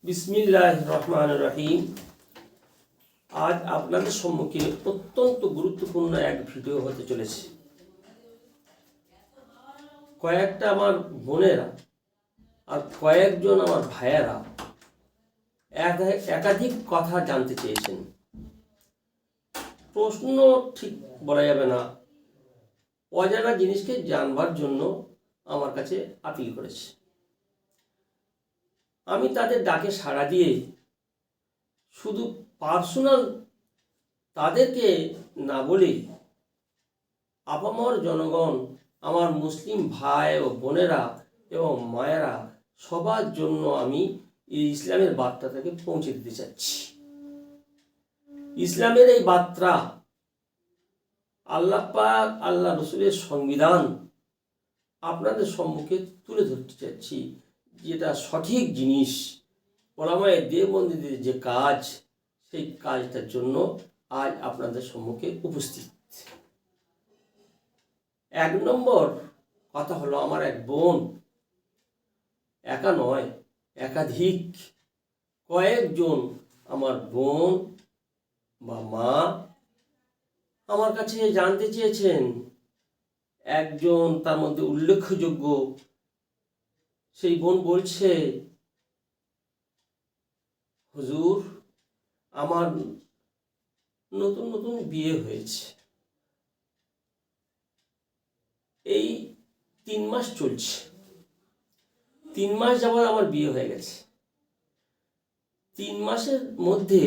বিসমিল্লাহির রহমানির রহিম। আজ আপনাদের সম্মুখে অত্যন্ত গুরুত্বপূর্ণ এক ভিডিও হতে চলেছে। কয়েকটা আমার বোনেরা আর কয়েকজন আমার ভাইয়েরা একাধিক কথা জানতে চেয়েছেন। প্রশ্ন ঠিক বলা যাবে না, অজানা জিনিসকে জানবার জন্য আমার কাছে আপিল করেছে। আমি তাদের ডাকে সাড়া দিয়ে শুধু পার্সোনাল তাদেরকে না বলে আপামর জনগণ, আমার মুসলিম ভাই ও বোনেরা এবং মায়েরা সবার জন্য আমি এই ইসলামের বার্তাটাকে পৌঁছে দিতে চাচ্ছি। ইসলামের এই বার্তা আল্লাহ পাক, আল্লাহ রসুলের সংবিধান আপনাদের সম্মুখে তুলে ধরতে চাচ্ছি। যেটা সঠিক জিনিস, ওলামায়ে দেওবন্দিদের যে কাজ, সেই কাজটার জন্য আজ আপনাদের সম্মুখে উপস্থিত। এক নম্বর কথা হলো, আমার এক বোন, একা নয় একাধিক কয়েকজন আমার বোন বা মা আমার কাছে জানতে চেয়েছেন। একজন তার মধ্যে উল্লেখযোগ্য সেই বোন বলছে, হুজুর, আমার নতুন নতুন বিয়ে হয়েছে, এই 3 মাস চলছে, 3 মাস যাবৎ আমার বিয়ে হয়ে গেছে। 3 মাসের মধ্যে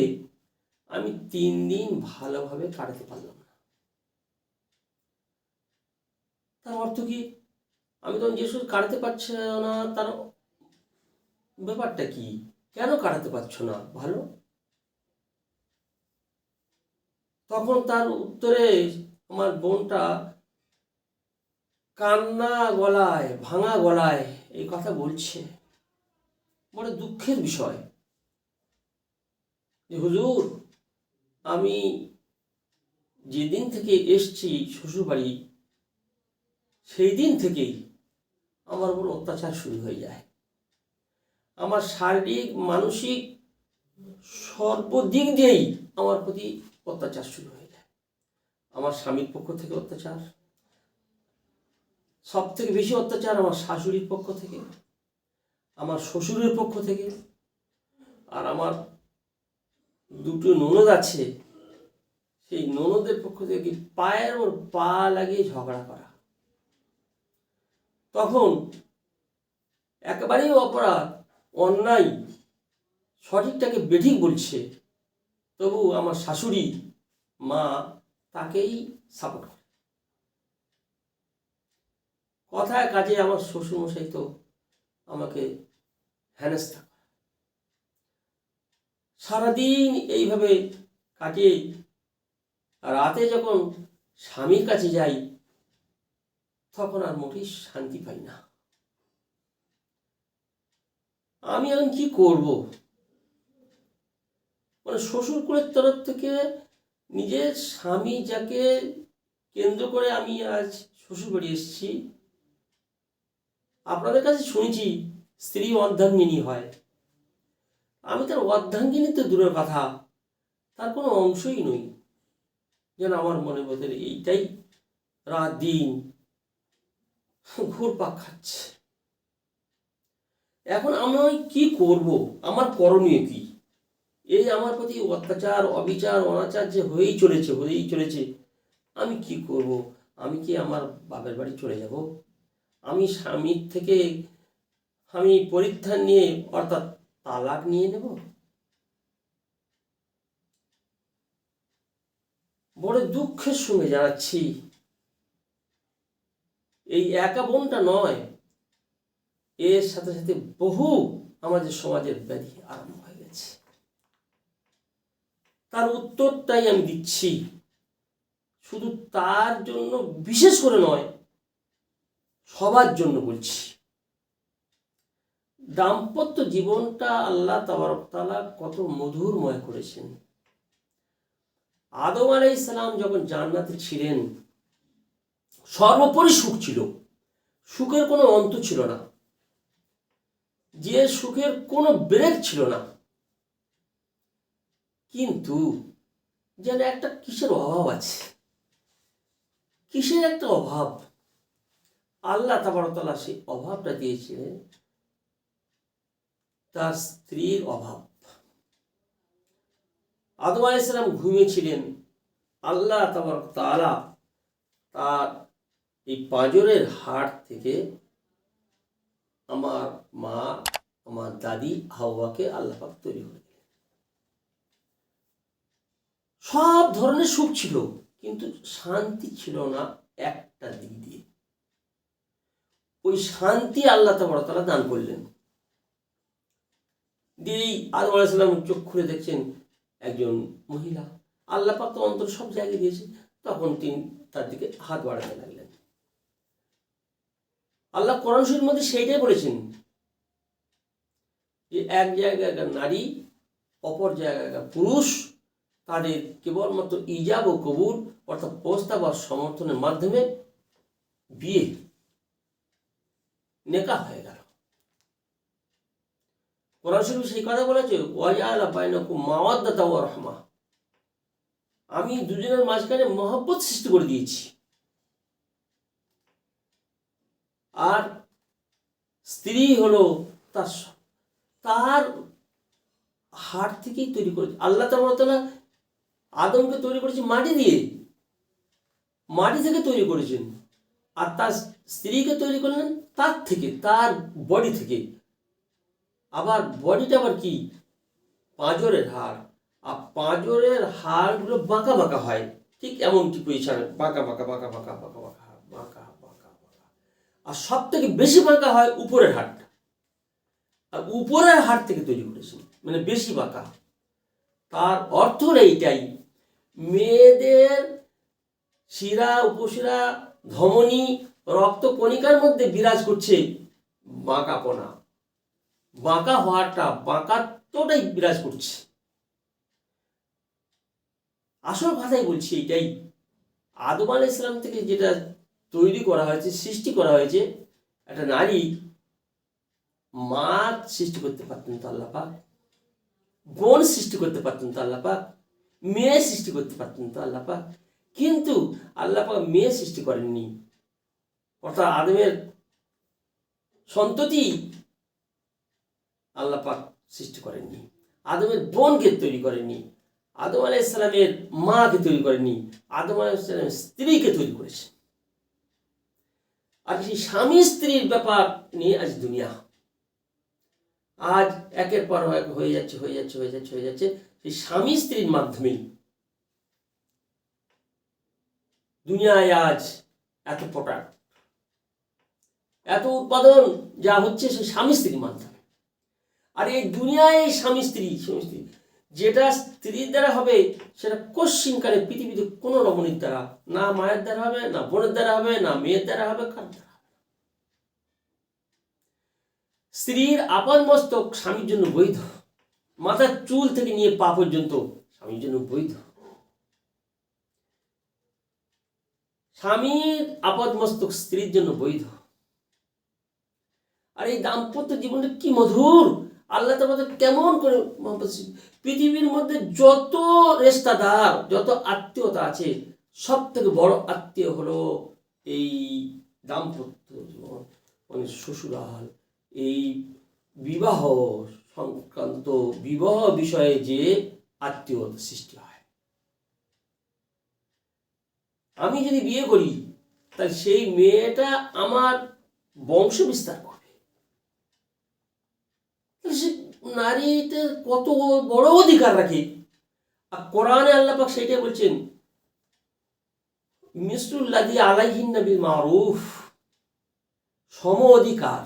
আমি 3 দিন ভালোভাবে কাটাতে পারলাম না। তার অর্থ কি? আমি তখন যে শুধু কাটাতে পারছি না, তার ব্যাপারটা কি? কেন কাটাতে পারছো না ভালো? তখন তার উত্তরে আমার বোনটা কান্না গলায়, ভাঙা গলায় এই কথা বলছে। বড় দুঃখের বিষয় যে হুজুর, আমি যেদিন থেকে এসছি শ্বশুরবাড়ি, সেই দিন থেকেই আমার উপর অত্যাচার শুরু হয়ে যায়। আমার শারীরিক, মানসিক সর্বদিক দিয়েই আমার প্রতি অত্যাচার শুরু হয়ে যায়। আমার স্বামীর পক্ষ থেকে অত্যাচার, সব থেকে বেশি অত্যাচার আমার শাশুড়ির পক্ষ থেকে, আমার শ্বশুরের পক্ষ থেকে, আর আমার 2টো ননদ আছে, সেই ননদের পক্ষ থেকে পায়ের ওর পা লাগিয়ে ঝগড়া করা। তখন একেবারেই অপরাধ, অন্যায়, সঠিকটাকে বেঠিক বলছে, তবু আমার শাশুড়ি মা তাকেই সাপোর্ট করে। কথায় কাজে আমার শ্বশুরমশাই তো আমাকে হেনস্থা করে। সারাদিন এইভাবে কাটিয়ে রাতে যখন স্বামীর কাছে যাই, তখন আর মোটেই শান্তি পাই না। আমি এখন কি করব? মানে শ্বশুর কুলের তরফ থেকে নিজের স্বামী, যাকে কেন্দ্র করে আমি আজ শ্বশুর বাড়ি এসেছি, আপনাদের কাছে শুনেছি স্ত্রী অর্ধাঙ্গিনী হয়। আমি তার অর্ধাঙ্গিনী তো দূরের কথা, তার কোনো অংশই নই। যেন আমার মনের ভেতরে এইটাই রাত দিন ঘুরপাক খাচ্ছে। এখন আমি কি করব? আমার করণীয় কি? এই আমার প্রতি অত্যাচার, অবিচার, অনাচার যে হয়েই চলেছে, আমি কি করব? আমি কি আমার বাপের বাড়ি চলে যাব? আমি স্বামীর থেকে আমি পরিত্রাণ নিয়ে, অর্থাৎ তালাক নিয়ে নেব? বড় দুঃখের সঙ্গে জানাচ্ছি, এই একা বোনটা নয়, এর সাথে সাথে বহু আমাদের সমাজের ব্যাধি আরম্ভ হয়ে গেছে। তার উত্তরটাই আমি দিচ্ছি, শুধু তার জন্য বিশেষ করে নয়, সবার জন্য বলছি। দাম্পত্য জীবনটা আল্লাহ তাবারক তাআলা কত মধুরময় করেছেন। আদম আলাইহিস সালাম যখন জান্নাতে ছিলেন, সর্বোপরি সুখ ছিল, সুখের কোনো অন্ত ছিল না। যে সুখের কোনো ব্রেক ছিল না, কিন্তু যেন একটা কিসের অভাব আছে, কিসের একটা অভাব। আল্লাহ তাবারক তাআলা সেই অভাবটা দিয়েছিলেন তার স্ত্রীর অভাব। আদম আলাইহিস সালাম ঘুমিয়েছিলেন, আল্লাহ তাবারক তাআলা তার এই পাঁজরের হাড় থেকে আমার মা, আমার দাদি হাওয়াকে আল্লাহ পাক তৈরি করে দিলেন। সব ধরনের সুখ ছিল, কিন্তু শান্তি ছিল না একটা দিক দিয়ে। ওই শান্তি আল্লাহ তাবারক তাআলা দান করলেন। দিয়েই আদম আলাইহিস সালাম চোখ খুলে দেখছেন একজন মহিলা। আল্লাহ পাক তো অন্তর সব জায়গায় দিয়েছে, তখন তিনি তার দিকে হাত বাড়াতে লাগলেন। আল্লাহ কোরআন শরীফের মধ্যে সেইটাই বলেছেন যে এক জায়গায় নারী, অপর জায়গায় পুরুষ, তাদের কেবলমাত্র ইজাব ও কবুল অর্থাৎ প্রস্তাব আর সমর্থনের মাধ্যমে বিয়ে নেকাহ হয়ে গেল। কোরআন শরীফ সেই কথা বলেছে, ওয়াজআলা বাইনাকুম মাওয়াদ্দাতা ওয়া রাহমা, আমি দুজনের মাঝখানে মহব্বত সৃষ্টি করে দিয়েছি। আর স্ত্রী হলো তার তার হাড় থেকেই তৈরি করেছে। আল্লাহ তাআলা আদমকে তৈরি করেছে মাটি দিয়ে, মাটি থেকে তৈরি করেছেন। আর তার স্ত্রীকে তৈরি করলেন তার থেকে, তার বডি থেকে। আবার বডিটা আবার কি, পাঁজরের হাড়। আর পাঁজরের হাড়গুলো বাঁকা বাঁকা হয়, ঠিক এমনটি পজিশনে বাঁকা বাঁকা বাঁকা বাঁকা বাঁকা বাঁকা বাঁকা বাঁকা বাঁকা। আর সব থেকে বেশি বাঁকা হয় উপরের হাড়টা। আর উপরের হাড় থেকে তৈরি করেছেন, মানে বেশি বাঁকা। তার অর্থ এইটাই, মেয়েদের শিরা, উপশিরা, ধমনী, রক্ত কণিকার মধ্যে বিরাজ করছে বাঁকাপনা, বাঁকা হওয়াটা, বাঁকাত্বটাই বিরাজ করছে। আসল কথাই বলছি এইটাই, আদম আলাইহিস সালাম থেকে যেটা তৈরি করা হয়েছে, সৃষ্টি করা হয়েছে, একটা নারী, মা সৃষ্টি করতে পারতেন তো আল্লাহ পাক, বোন সৃষ্টি করতে পারতেন তো আল্লাহ পাক, মেয়ে সৃষ্টি করতে পারতেন তো আল্লাহ পাক, কিন্তু আল্লাহ পাক মেয়ে সৃষ্টি করেননি। অর্থাৎ আদমের সন্ততি আল্লাহ পাক সৃষ্টি করেননি, আদমের বোনকে তৈরি করেননি, আদম আলাইহিস সালামের মাকে তৈরি করেননি, আদম আলাইহিস সালামের স্ত্রীকে তৈরি করেছে। আর সেই স্বামী স্ত্রীর ব্যাপার নিয়ে আজ দুনিয়া, আজ একের পর এক হয়ে যাচ্ছে হয়ে যাচ্ছে হয়ে যাচ্ছে হয়ে যাচ্ছে। সেই স্বামী স্ত্রীর মাধ্যমেই দুনিয়ায় আজ এত প্রোডাক্ট, এত উৎপাদন যা হচ্ছে সেই স্বামী স্ত্রীর মাধ্যমে। আর এই দুনিয়ায় স্বামী স্ত্রী যেটা স্ত্রীর দ্বারা হবে, সেটা কোশ্চিনকালে পৃথিবীতে কোনো রমণীর দ্বারা, না মায়ের দ্বারা হবে, না বোনের দ্বারা হবে, না মেয়ের দ্বারা হবে, কার দ্বারা হবে। স্ত্রীর আপাদ মস্তক স্বামীর জন্য বৈধ, মাথার চুল থেকে নিয়ে পা পর্যন্ত স্বামীর জন্য বৈধ। স্বামীর আপাদ মস্তক স্ত্রীর জন্য বৈধ। আর এই দাম্পত্য জীবনটা কি মধুর! আল্লাহ তাআলা কেমন করে পৃথিবীর মধ্যে যত রেশতাদার, যত আত্মীয়তা আছে, সব থেকে বড় আত্মীয় হলো এই দাম্পত্য জীবন, মানে শ্বশুরাল। এই বিবাহ সংক্রান্ত, বিবাহ বিষয়ে যে আত্মীয়তা সৃষ্টি হয়, আমি যদি বিয়ে করি তাহলে সেই মেয়েটা আমার বংশ বিস্তার করবে। সে নারীতে কত বড় অধিকার রাখে। আর কোরআনে আল্লাহ পাক সেটাই বলছেন, মিসলুল্লাযী আলাইহিন্না বিল মারুফ, সম অধিকার।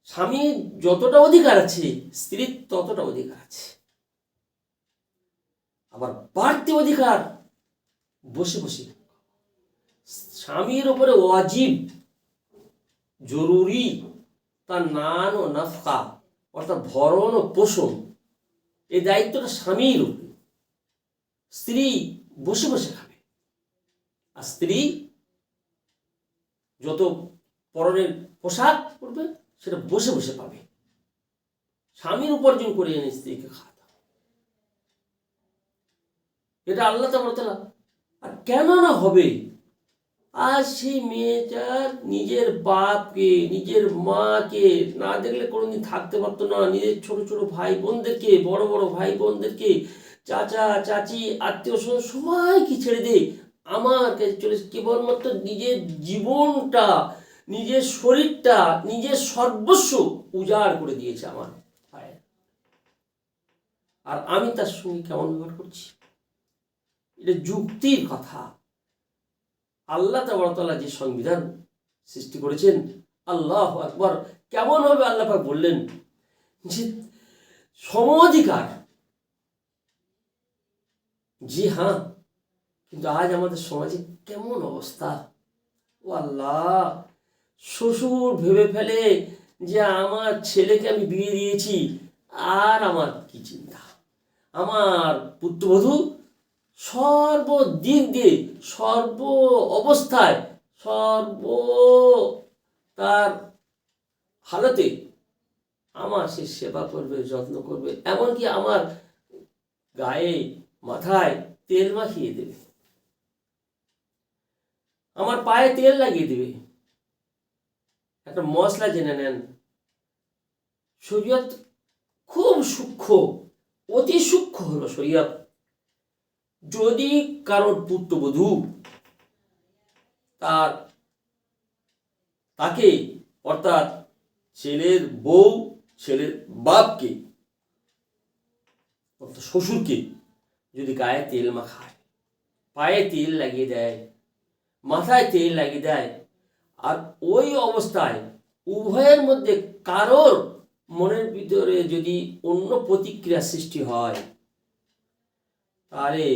স্বামীর যতটা অধিকার আছে, স্ত্রীর ততটা অধিকার আছে। আবার বাড়তি অধিকার বসে বসে স্বামীর উপরে ওয়াজিব, জরুরি, তার নান ও নাফকা অর্থাৎ ভরণ ও পোষণ, এই দায়িত্বটা স্বামীর উপরে। স্ত্রী বসে বসে খাবে, আর স্ত্রী যত পরনের পোশাক পরবে সেটা বসে বসে পাবে। স্বামীর উপার্জন করে এনে স্ত্রীকে খাওয়াতে হবে, এটা আল্লাহ তাআলা। আর কেন না হবে? আজ সেই মেয়েটার নিজের বাপকে, নিজের মাকে না দেখলে কোনোদিন থাকতে পারতো না। নিজের ছোট ছোট ভাই বোনদেরকে, বড় বড় ভাই বোনদেরকে, চাচা চাচি, আত্মীয় স্বজন সবাইকে ছেড়ে দিয়ে আমার কাছে চলে কেবলমাত্র নিজের জীবনটা, নিজের শরীরটা, নিজের সর্বস্ব উজাড় করে দিয়েছে আমার ভাইয়ের। আর আমি তার সঙ্গে কেমন ব্যবহার করছি? এটা যুক্তির কথা। আল্লাহ তাআলা যে সংবিধান সৃষ্টি করেছেন, আল্লাহু আকবার, কেমন হবে আল্লাহ পাক বললেন যে সম অধিকার। জি হ্যাঁ, কিন্তু আজ আমাদের সমাজে কেমন অবস্থা! ও আল্লাহ, শ্বশুর ভেবে ফেলে যে আমার ছেলেকে আমি বিয়ে দিয়েছি, আর আমার কি চিন্তা। আমার পুত্রবধূ সর্বদিক দিয়ে, সর্ব অবস্থায়, তার হালতে আমার সে সেবা করবে, যত্ন করবে, এমনকি আমার গায়ে মাথায় তেল মাখিয়ে দেবে, আমার পায়ে তেল লাগিয়ে দেবে। একটা মশলা জেনে নেন, শরীয়ত খুব সূক্ষ্ম, অতি সূক্ষ্ম হলো শরীয়ত। যদি কারোর পুত্রবধূ তাকে অর্থাৎ ছেলের বউ, ছেলের বাপকে, অর্থাৎ শ্বশুরকে যদি গায়ে তেল মাখায়, পায়ে তেল লাগিয়ে দেয়, মাথায় তেল লাগিয়ে দেয়, আর ওই অবস্থায় উভয়ের মধ্যে কারোর মনের ভিতরে যদি অন্য প্রতিক্রিয়া সৃষ্টি হয়, তাহলে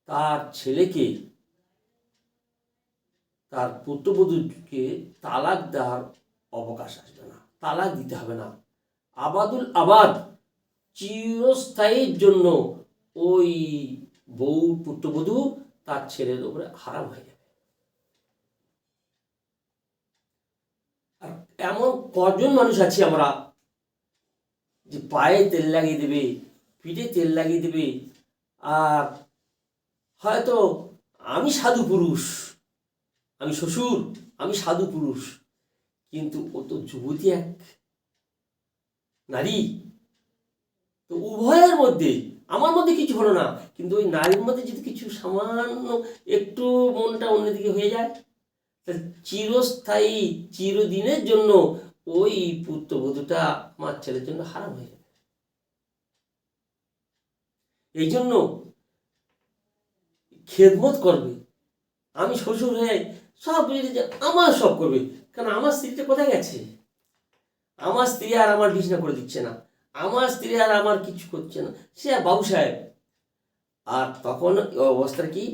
তার ছেলেকে, তার পুত্রবধূকে তালাক দেওয়ার অবকাশ আসবে না, তালাক দিতে হবে না। আবাদুল আবাদ, চিরস্থায়ীর জন্য ওই বউ, পুত্রবধূ তার ছেলের উপরে হারাম হয়ে যাবে। আর এমন কজন মানুষ আছি আমরা যে পায়ে তেল লাগিয়ে দেবে, পিঠে তেল লাগিয়ে দেবে, আর হয়তো আমি সাধু পুরুষ, আমি শ্বশুর, আমি সাধু পুরুষ, কিন্তু ও তো যুবতী এক নারী। তো উভয়ের মধ্যে, আমার মধ্যে কিছু হলো না, কিন্তু ওই নারীর মধ্যে যদি কিছু সামান্য একটু মনটা অন্যদিকে হয়ে যায়, তাহলে চিরস্থায়ী, চিরদিনের জন্য ওই পুত্রবধূটা আমার ছেলের জন্য হারাম হয়ে যাবে। এই জন্য খেদমত করবে। আমি শ্বশুর হয়ে সব বুঝে আমার সব করবে, কারণ আমার স্ত্রীটা কোথায় গেছে? আমার স্ত্রী আর আমার বিছনা করে দিচ্ছে না, আমার স্ত্রী আর আমার কিছু করছে না, সে বাবু সাহেব। আর তখন অবস্থা কি,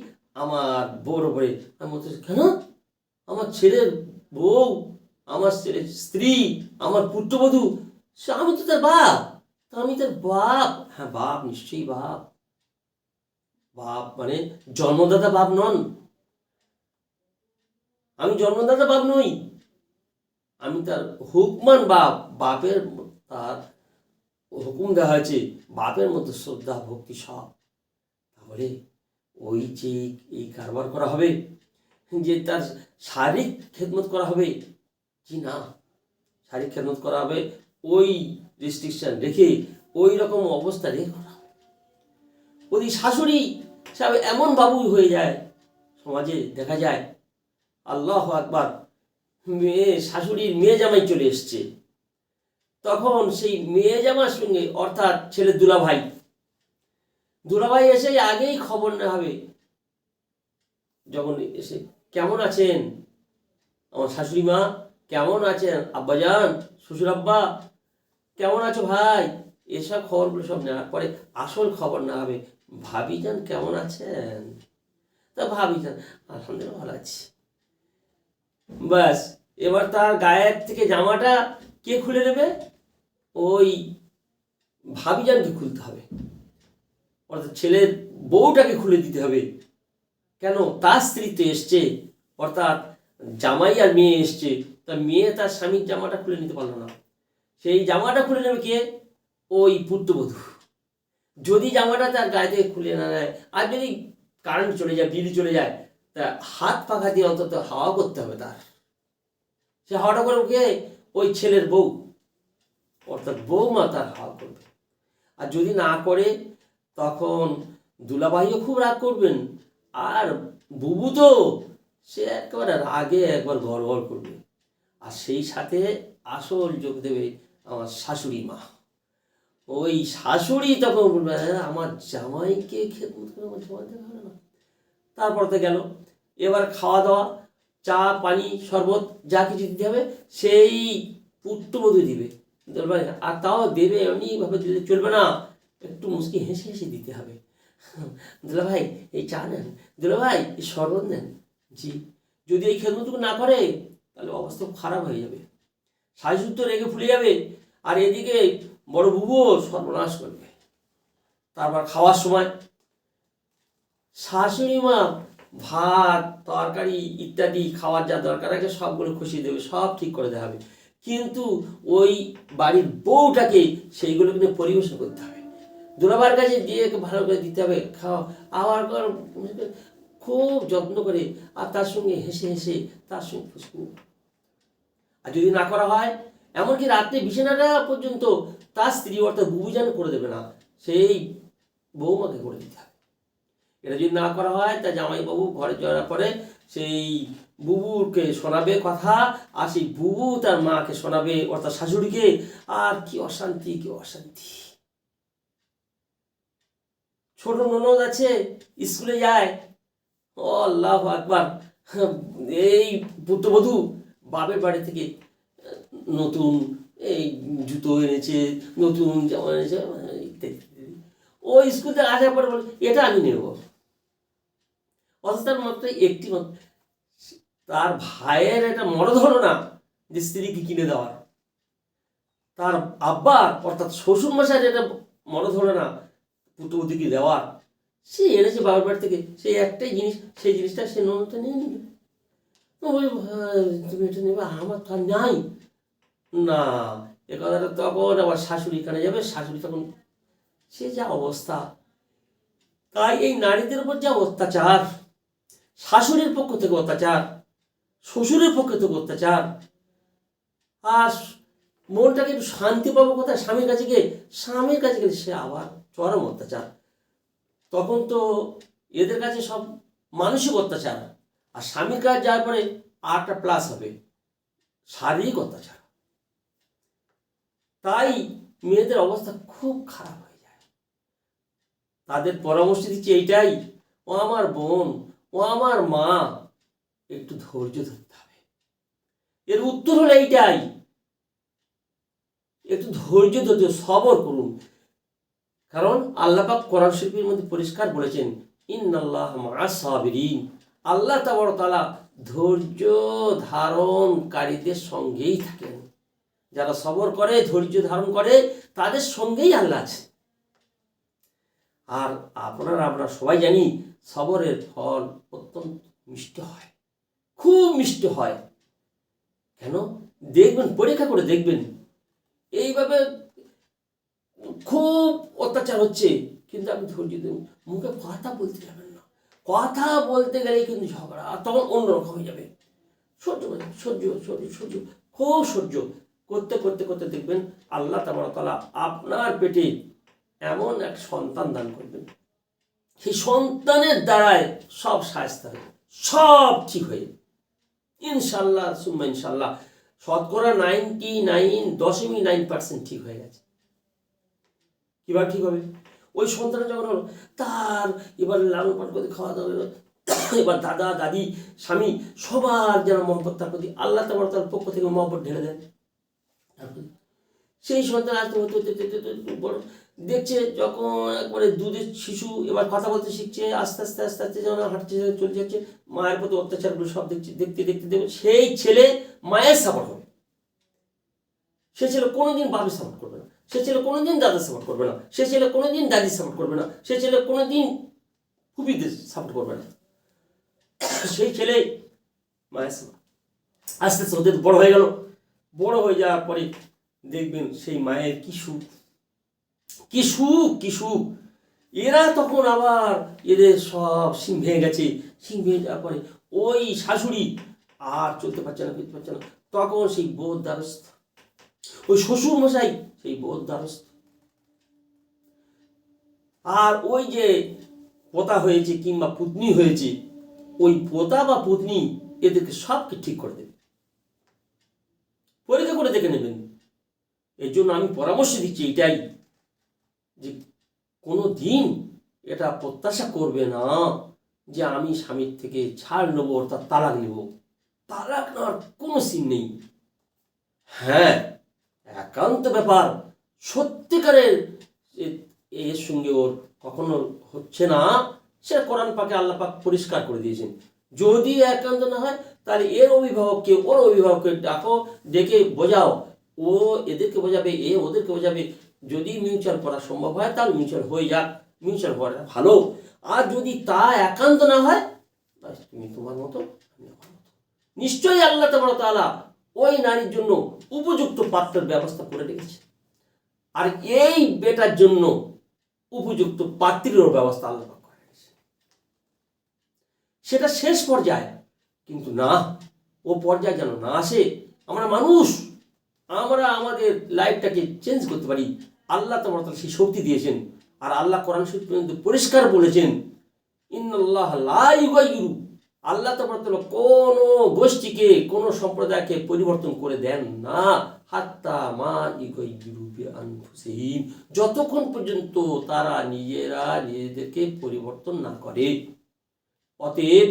আমার বউর ওপরে আমি বলতে, কেন? আমার ছেলের বউ, আমার ছেলের স্ত্রী, আমার পুত্রবধূ, সে আমি তো তার বাপ, আমি তার বাপ। হ্যাঁ বাপ, নিশ্চয়ই বাপ। বাপ মানে জন্মদাতা বাপ নন, আমি জন্মদাতা বাপ নই, আমি তার হুকমান বাপ। বাপের, তার হুকুম দেওয়া হয়েছে, বাপের মতো শ্রদ্ধা ভক্তি সব। তাহলে ওই যে এই কারবার করা হবে, যে তার শারীরিক খেদমত করা হবে, জি না, শারীরিক খেদমত করা হবে ওই রেস্ট্রিকশন রেখে, ওই রকম অবস্থা রেখে করা হবে। ওই শাশুড়ি সব এমন বাবু হয়ে যায়, সমাজে দেখা যায়, আল্লাহু আকবার, মেয়ে শাশুড়ির মেয়ে জামাই চলে এসছে, তখন সেই মেয়ে জামার সঙ্গে অর্থাৎ ছেলের দুলাভাই এসে আগেই খবর নেওয়া হবে। যখন এসে, কেমন আছেন আমার শাশুড়ি মা, কেমন আছেন আব্বাজান, শ্বশুর আব্বা, কেমন আছো ভাই, এসব খবরগুলো সব নেওয়ার পরে আসল খবর নেওয়া হবে, ভাবিজান কেমন আছেন? তা ভাবিজান আলহামদুলিল্লাহ ভালো আছি। ব্যাস, এবার তার গায়ের থেকে জামাটা কে খুলে নেবে? ওই ভাবিজানকে খুলতে হবে, অর্থাৎ ছেলের বউটাকে খুলে দিতে হবে। কেন? তার স্ত্রী তো এসছে, অর্থাৎ জামাই আর মেয়ে এসছে, তা মেয়ে তার স্বামীর জামাটা খুলে নিতে পারলো না, সেই জামাটা খুলে নেবে কে? ওই পুত্রবধূ। যদি জামাটা তার গায়ে থেকে খুলে না নেয়, আর যদি কারেন্ট চলে যায়, বিজলি চলে যায়, তা হাত পাখা দিয়ে অন্তত হাওয়া করতে হবে তার। সে হাওয়াটা করবে কে? ওই ছেলের বউ, অর্থাৎ বউমা তার হাওয়া করবে। আর যদি না করে তখন দুলাভাইও খুব রাগ করবেন, আর বুবু তো সে একেবারে রাগে একবার গড়গড় করবে। আর সেই সাথে আসল যোগ দেবে আমার শাশুড়ি মা। ওই শাশুড়ি তখন বলবে, হ্যাঁ আমার জামাইকে খেদমত করে আমার জামাই দেখা হবে না। তারপর তো গেল, এবার খাওয়া দাওয়া, চা পানি শরবত যা কিছু দিতে হবে সেই পুত্রবধূ দিবে। দুলাভাই আর তাও দেবে এমনিভাবে দিলে চলবে না, একটু মুচকি হেসে হেসে দিতে হবে। দুলাভাই এই চা নেন, দুলাভাই এই শরবত নেন। জি। যদি এই খেদমতটুকু না করে তাহলে অবস্থা খুব খারাপ হয়ে যাবে, শাশুড়ি তো রেগে ফুলে যাবে, আর এদিকে বড় বুবুও সর্বনাশ করবে। তারপর খাওয়ার সময় শাশুড়ি মা ভাত তরকারি ইত্যাদি খাওয়ার যা দরকার আছে সবগুলো খুশিয়ে দেবে, সব ঠিক করে দেওয়া হবে, কিন্তু ওই বাড়ির বউটাকে সেইগুলো কিন্তু পরিবেশন করতে হবে, দুলাবার কাছে দিয়ে ভালো করে দিতে হবে, খাওয়া আবার খুব যত্ন করে, আর তার সঙ্গে হেসে হেসে তার সঙ্গে খুশি। আর যদি না করা হয়, এমনকি রাত্রে বিছানাটা পর্যন্ত তার স্ত্রী অর্থাৎ বুবু যেন করে দেবে না, সেই বৌমাকে করে দিতে হবে। এটা যদি না করা হয় তা জামাইবাবু ঘরে যাওয়ার পরে সেই বুবুকে শোনাবে কথা, আর সেই বুবু তার মাকে শোনাবে অর্থাৎ শাশুড়িকে। আর কি অশান্তি, কি অশান্তি। ছোট ননদ আছে, স্কুলে যায়, ও আল্লাহ আকবার, এই পুত্রবধূ বাপের বাড়ি থেকে নতুন এই জুতো এনেছে, নতুন জামা এনেছে ইত্যাদি। ও স্কুল থেকে আসার পরে বলে এটা আমি নেব, অথচ তার মাত্র একটি মাত্র, তার ভাইয়ের এটা মরদ হলো না যে স্ত্রীকে কিনে দেওয়ার, তার আব্বার অর্থাৎ শ্বশুর মশাইয়ের এটা মরদ হলো না পুত্রবধূকে দেওয়ার। সে এনেছে বাবার বাড়ি থেকে সেই একটাই জিনিস, সেই জিনিসটা সে ননদটা নিয়ে নিবে। তুমি এটা নেবে, আমার তো আর নাই না। এ কথাটা তখন আবার শাশুড়ি কানে যাবে, শাশুড়ি তখন সে যা অবস্থা। তাই এই নারীদের উপর যা অত্যাচার, শাশুড়ির পক্ষ থেকে অত্যাচার, শ্বশুরের পক্ষ থেকে অত্যাচার, আর মনটাকে একটু শান্তি পাবো কোথায়? স্বামীর কাছে গিয়ে, স্বামীর কাছে গেলে সে আবার চরম অত্যাচার। তখন তো এদের কাছে সব মানসিক অত্যাচার, আর স্বামীর কাছে যাওয়ার পরে আরটা প্লাস হবে শারীরিক অত্যাচার। তাই মেয়েদের অবস্থা খুব খারাপ হয়ে যায়। তাদের পরামর্শ দিচ্ছি এইটাই, ও আমার বোন, ও আমার মা, একটু ধৈর্য ধরতে হবে। এর উত্তর হলো এইটাই, একটু ধৈর্য ধৈর্য সবর করুন। কারণ আল্লাহ পাক কোরআন শরীফের মধ্যে পরিষ্কার বলেছেন, ইন্নাল্লাহ মা'আস সাবিরিন, আল্লাহ তাআলা ধৈর্য ধারণকারীদের সঙ্গেই থাকেন। যারা সবর করে, ধৈর্য ধারণ করে, তাদের সঙ্গেই আল্লাহ আছে। আর আমরা সবাই জানি সবরের ফল অত্যন্ত মিষ্টি হয়, খুব মিষ্টি হয়। কেন? দেখবেন, পরীক্ষা করে দেখবেন, এইভাবে খুব অত্যাচার হচ্ছে কিন্তু আপনি ধৈর্য দিন, মুখে কথা বলতে যাবেন না, কথা বলতে গেলেই কিন্তু ঝগড়া, আর তখন অন্যরকম হয়ে যাবে। সহ্য সহ্য সহ্য সহ্য, খুব সহ্য করতে করতে করতে দেখবেন আল্লাহ তাআলা আপনার পেটে এমন এক সন্তান দান করবেন, সেই সন্তানের দ্বারায় সব শায়েস্তা হবে, সব ঠিক হয়ে যাবে ইনশাল্লাহ সুম্মা ইনশাল্লাহ। শতকরা 99.9% ঠিক হয়ে গেছে। কিভাবে ঠিক হবে? ওই সন্তানটা যখন হলো, তার এবার লালন পালন করতে, খাওয়া দাওয়া, এবার দাদা দাদি স্বামী সবার যেন মহব্বত তার প্রতি আল্লাহ তার পক্ষ থেকে মহব্বত ঢেলে দেন। সেই সন্তান আসতে হতে বড় দেখছে, যখন একবারে দুধের শিশু এবার কথা বলতে শিখছে, আস্তে আস্তে আস্তে আস্তে যেন হাঁটছে, চলে যাচ্ছে, মায়ের প্রতি অত্যাচারগুলো সব দেখছে, দেখতে দেখতে দেখবে সেই ছেলে মায়ের সাপোর্ট হবে। সে ছেলে কোনোদিন বাবার সাপোর্ট করবে না, সে ছেলে কোনোদিন দাদার সাপোর্ট করবে না, সে ছেলে কোনোদিন দাদির সাপোর্ট করবে না, সে ছেলে কোনোদিন ফুপিদের সাপোর্ট করবে না, সেই ছেলে মায়ের সাপোর্ট। আস্তে আস্তে ওদের বড় হয়ে গেল। বড় হয়ে যাওয়ার পরে দেখবেন সেই মায়ের কি সুখ, কি সুখ, কি সুখ। এরা তখন আবার এদের সব সিং ভেঙে গেছে। সিং ভেঙে যাওয়ার পরে ওই শাশুড়ি আর চলতে পারছে না, ফিরতে পারছে না। তখন সেই বোধ দ্বারস্থ, ওই শ্বশুর মশাই সেই বোধ দ্বারস্থ। আর ওই যে পোতা হয়েছে কিংবা পুতনি হয়েছে, ওই পোতা বা পুতনি এদেরকে সবকে ঠিক করে দেবে, পরীক্ষা করে দেখে নেবেন। এর জন্য আমি পরামর্শ দিচ্ছি এটাই, যে কোনো দিন এটা প্রত্যাশা করবে না যে আমি স্বামীর থেকে ছাড় নেবো অর্থাৎ তালাক নেব। তালাক নেওয়ার কোনো সিন নেই। হ্যাঁ, একান্ত ব্যাপার, সত্যিকারের এর সঙ্গে ওর কখনো হচ্ছে না, সে কোরআন পাকে আল্লাহ পাক পরিষ্কার করে দিয়েছেন। যদি একান্ত না হয় তাহলে এর অভিভাবককে ওর অভিভাবককে ডাকো, ডেকে বোঝাও, ও এদেরকে বোঝাবে, এ ওদেরকে বোঝাবে। যদি মিউচুয়াল করা সম্ভব হয় তাহলে মিউচুয়াল হয়ে যাক, মিউচুয়াল হওয়াটা ভালো। আর যদি তা একান্ত না হয়, তুমি তোমার মতো, আমি আমার মতো। নিশ্চয়ই আল্লাহ তাআলা ওই নারীর জন্য উপযুক্ত পাত্রের ব্যবস্থা করে রেখেছে, আর এই বেটার জন্য উপযুক্ত পাত্রীরও ব্যবস্থা আল্লাহ করে রেখেছে। সেটা শেষ পর্যায়ে, কিন্তু না, ও পর্যায়ে যেন না আসে। আমরা মানুষ, আমরা আমাদের লাইফটাকে চেঞ্জ করতে পারি। আল্লাহ তাআলা সেই শক্তি দিয়েছেন। আর আল্লাহ কোরআন শরীফ পর্যন্ত পরিষ্কার বলেছেন, ইন্নাল্লাহ লা ইউগাইয়িরু, আল্লাহ তাআলা কোন গোষ্ঠীকে, কোন সম্প্রদায়কে পরিবর্তন করে দেন না, হাত্তা মা ইউগাইয়িরু বিআনফুসিহিম, যতক্ষণ পর্যন্ত তারা নিজেরা নিজেদেরকে পরিবর্তন না করে। অতএব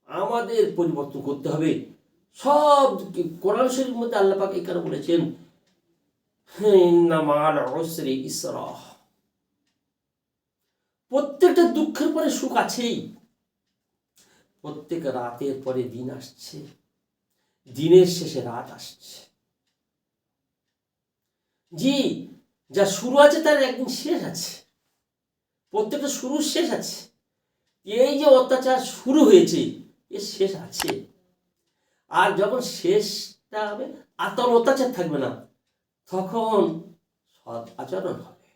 আমাদের পরিবর্তন করতে হবে। সব কোরআন শরীফের মধ্যে আল্লাহ পাক এই কারণে বলেছেন, ইন্না মা'আল উসরি ইসরা, প্রত্যেকটা দুঃখের পরে সুখ আছেই। প্রত্যেক রাতের পরে দিন আসছে, দিনের শেষে রাত আসছে। জি, যা শুরু আছে তার একদিন শেষ আছে। প্রত্যেকটা শুরু শেষ আছে। এই যে অত্যাচার শুরু হয়েছে, এর শেষ আছে। আর যখন শেষটা হবে আর তখন অত্যাচার থাকবে না, তখন সৎ আচরণ হবে,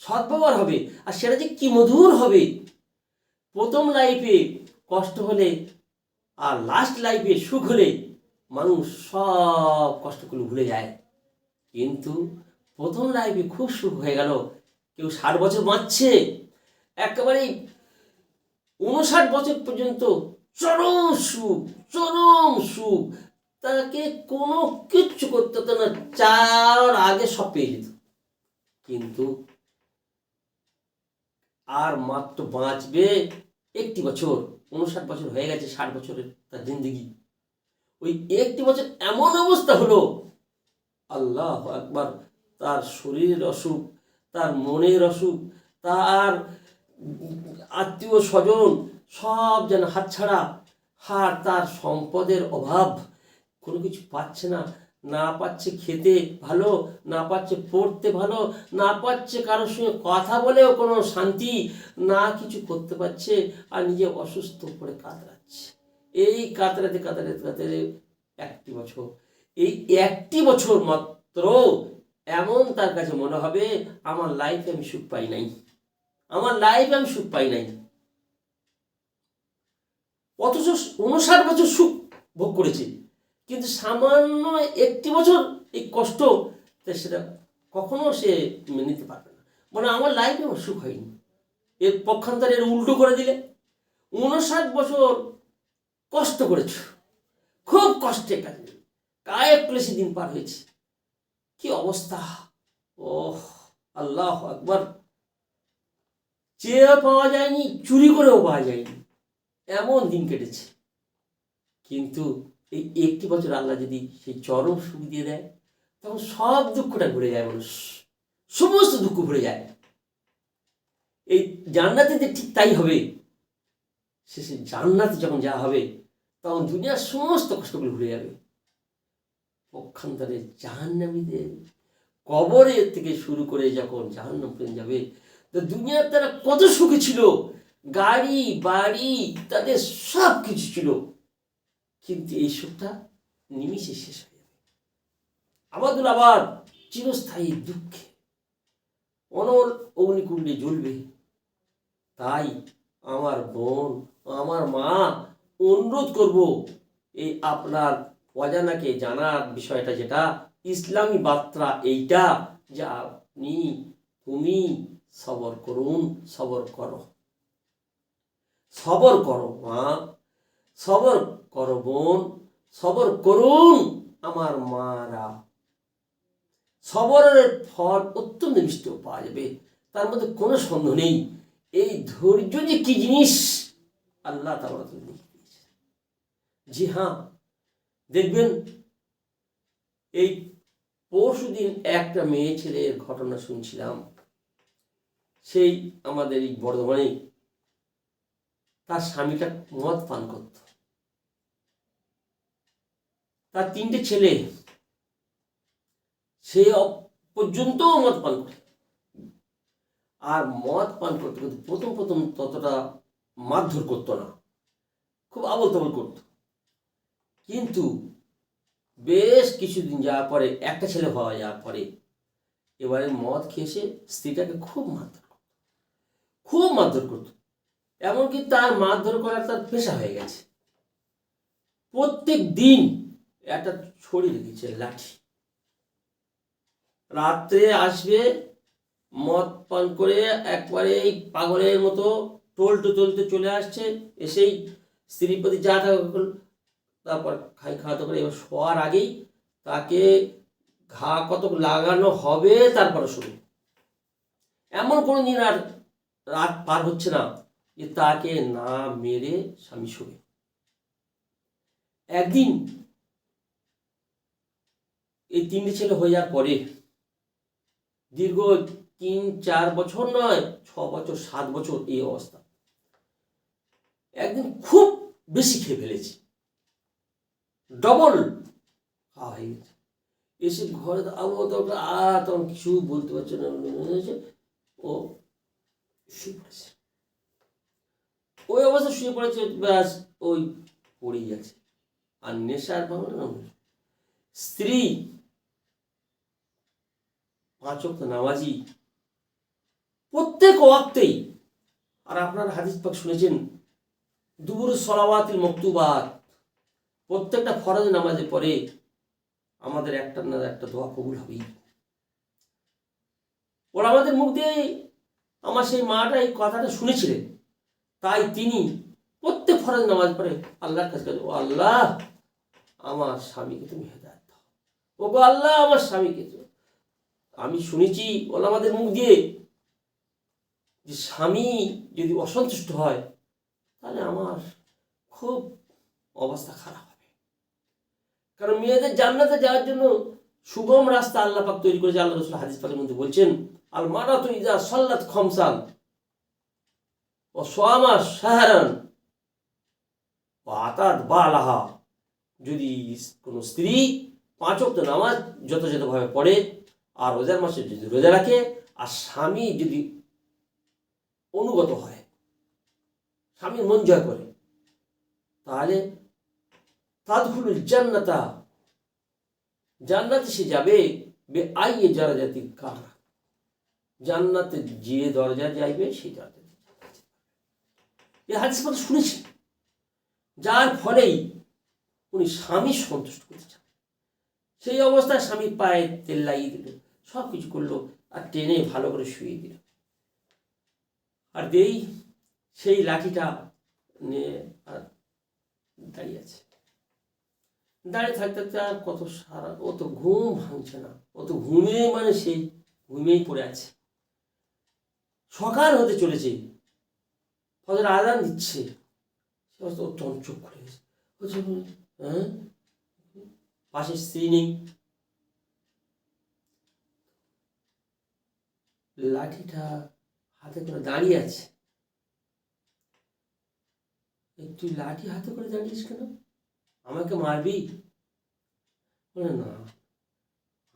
সদ্ব্যবহার হবে। আর সেটা যে কি মধুর হবে! প্রথম লাইফে কষ্ট হলে আর লাস্ট লাইফে সুখ হলে মানুষ সব কষ্টগুলো ভুলে যায়। কিন্তু প্রথম লাইফে খুব সুখ হয়ে গেল, কেউ 60 বছর বাঁচছে, একেবারেই 59 বছর পর্যন্ত চরম সুখ, চরম সুখ। তাকে কোনো কিচ্ছু করতে হতো না, চার আগে সব পেয়ে যেত। কিন্তু আর মাত্র বাঁচবে 1টি বছর, 59 বছর হয়ে গেছে, 60 বছরের তার জিন্দগি। ওই 1টি বছর এমন অবস্থা হলো, আল্লাহ আকবার, তার শরীরের অসুখ, তার মনের অসুখ, তার আত্মীয় স্বজন সব যেন হাতছাড়া, আর তার সম্পদের অভাব, কোনো কিছু পাচ্ছে না, না পাচ্ছে খেতে ভালো, না পাচ্ছে পড়তে ভালো, না পাচ্ছে কারোর সঙ্গে কথা বলেও কোনো শান্তি, না কিছু করতে পারছে, আর নিজে অসুস্থ করে কাতরাচ্ছে। এই কাতরাতে কাতরাতে কাতরাতে 1টি বছর, এই 1টি বছর মাত্র এমন তার কাছে মনে হবে, আমার লাইফে আমি সুখ পাই নাই, আমার লাইফে আমি সুখ পাই নাই। অথচ 59 বছর সুখ ভোগ করেছে, কিন্তু সামান্য 1টি বছর এই কষ্ট, সেটা কখনো সে মেনে নিতে পারবে না। মানে আমার লাইফে আমার সুখ হয়নি। এর পক্ষান্তরে এর উল্টো করে দিলে, 59 বছর কষ্ট করেছ, খুব কষ্টে কাজে কায়ে ক্লেশে দিন পার হয়েছে, কি অবস্থা! ওহ আল্লাহ আকবার! চেয়ে পাওয়া যায়নি, চুরি করেও পাওয়া যায়নি, এমন দিন কেটেছে। কিন্তু এই 1টি বছর আল্লাহ যদি সেই চরম সুখ দিয়ে দেয়, তখন সব দুঃখটা ঘুরে যায়, মানুষ সমস্ত দুঃখ ভুলে যায়। এই জান্নাতে ঠিক তাই হবে। শেষে জান্নাতে যখন যাওয়া হবে, তখন দুনিয়ার সমস্ত কষ্টগুলো ভুলে যাবে। পক্ষান্তরে জাহান্নামীদের কবরে থেকে শুরু করে যখন জাহান্নাম পর্যন্ত যাবে, তো দুনিয়ার তারা কত সুখী ছিল, গাড়ি বাড়ি তাদের সব কিছু ছিল, কিন্তু এই সুখটা নিমিষে শেষ হয়ে যাবে। আবাদুল আবাদ চিরস্থায়ী দুঃখে অনল অগ্নিকুণ্ডে জ্বলবে। তাই আমার বোন, আমার মা, অনুরোধ করব, এই আপনার অজানাকে জানার বিষয়টা যেটা ইসলামী বার্তা এইটা, যে আপনি তুমি সবর করুন, সবর করো, সবর করো মা, সবর করো বোন, সবর করুন আমার মারা। সবরের ফল অত্যন্ত মিষ্টি পাওয়া যাবে, তার মধ্যে কোনো সন্দেহ নেই। এই ধৈর্য যে কি জিনিস আল্লাহ তাআলা দেখিয়ে দিয়েছেন। জি হ্যাঁ, দেখবেন এই পরশুদিন একটা মেয়ে ছেলের ঘটনা শুনছিলাম। সেই আমাদের এই বর্ধমানে তার স্বামীটা মদ পান করত। তার 3টে ছেলে, সে পর্যন্ত মদ পান করে। আর মদ পান করতে করতে প্রথম প্রথম ততটা মারধর করতো না, খুব আবল তাবল করত। কিন্তু বেশ কিছুদিন যাওয়ার পরে, একটা ছেলে হওয়া যাওয়ার পরে, এবারে মদ খেয়ে সে স্ত্রীটাকে খুব মারধর করত, খুব মারধর করত। এমনকি তার মারধর করা তার পেশা হয়ে গেছে। প্রত্যেক দিন একটা ছড়ি রেখেছে, লাঠি। রাত্রে আসবে, মদ পান করে একবারে পাগলের মতো টলতে টলতে চলে আসছে, এসেই স্ত্রীর প্রতি যা থাকে, তারপর খাওয়া করে এবার শোয়ার আগেই তাকে ঘা কত লাগানো হবে তারপরে শুরু। এমন কোনো দিন আর রাত পার হচ্ছে না যে তাকে না মেরে স্বামী শুবে। একদিন এই 3টে ছেলে হয়ে যাওয়ার পরে, দীর্ঘ 3-4 বছর নয়, 6 বছর 7 বছর এই অবস্থা। একদিন খুব বেশি খেয়ে ফেলেছি, ডবল খাওয়া হয়ে গেছে। এসে ঘরে তখন কিছু বলতে পারছে না, ও শুয়ে পড়েছে। ওই অবস্থা শুয়ে পড়েছে, ব্যাস ওই পড়েই আছে। আর নেশার ভাঙল না। স্ত্রী 5 ওয়াক্ত নামাজি, প্রত্যেক ওয়াক্তেই। আর আপনার হাদিস পাক শুনেছেন, দুবুরুস সলাওয়াতিল মাকতুবাত, প্রত্যেকটা ফরজ নামাজে পরে আমাদের একটা না একটা দোয়া কবুল হবেই। ওরা আমাদের মুখ দিয়ে, আমার সেই মাটা এই কথাটা শুনেছিলেন, তাই তিনি প্রত্যেক ফরজ নামাজ পড়ে আল্লাহর কাছে, ও আল্লাহ আমার স্বামীকে তুমি হেদায়েত দাও, ও গো আল্লাহ আমার স্বামীকে। আমি শুনেছি ওরা আমাদের মুখ দিয়ে, যে স্বামী যদি অসন্তুষ্ট হয় তাহলে আমার খুব অবস্থা খারাপ হবে। কারণ মেয়েদের জান্নাতে যাওয়ার জন্য সুগম রাস্তা আল্লাহ পাক তৈরি করেছে। আল্লাহ রাসূল হাদিস পাকের মধ্যে বলছেন, আল মারাতু ইযা সাল্লাত খামসান ওয়া সামাত শাহরান ওয়া আতাত বালাহা, যদি কোনো স্ত্রী 5 ওয়াক্ত নামাজ যথাযথভাবে পড়ে, আর রোজার মাসে যদি রোজা রাখে, আর স্বামী যদি অনুগত হয়, স্বামীর মন জয় করে, তাহলে তাদখুলুল জান্নাতা, জান্নাতে সে যাবে, বে আইয়ে জারাজাতি কারা, জান্নাতে যে দরজা যাইবে সেই দরজা। এই হাদিস পাক শুনেছি, যার ফলেই উনি স্বামী সন্তুষ্ট করতে চান। সেই অবস্থায় স্বামীর পায়ে তেল লাগিয়ে দিল, সব কিছু করলো, আর টেনে ভালো করে শুয়ে দিল। আর দেই সেই লাঠিটা নিয়ে আর দাঁড়িয়ে আছে। দাঁড়িয়ে থাকতে থাকতে আর কত সারা, ও তো ঘুম ভাঙছে না, ও তো ঘুমিয়ে, মানে সেই ঘুমিয়েই পড়ে আছে। সকাল হতে চলেছে, ফজর আযান দিচ্ছে, সে তো চঞ্চক করে গেছে। হ্যাঁ, পাশে স্ত্রী নেই, লাঠিটা হাতে করে দাঁড়িয়ে আছে। তুই লাঠি হাতে করে দাঁড়িয়েছিস কেন, আমাকে মারবি? বলে না,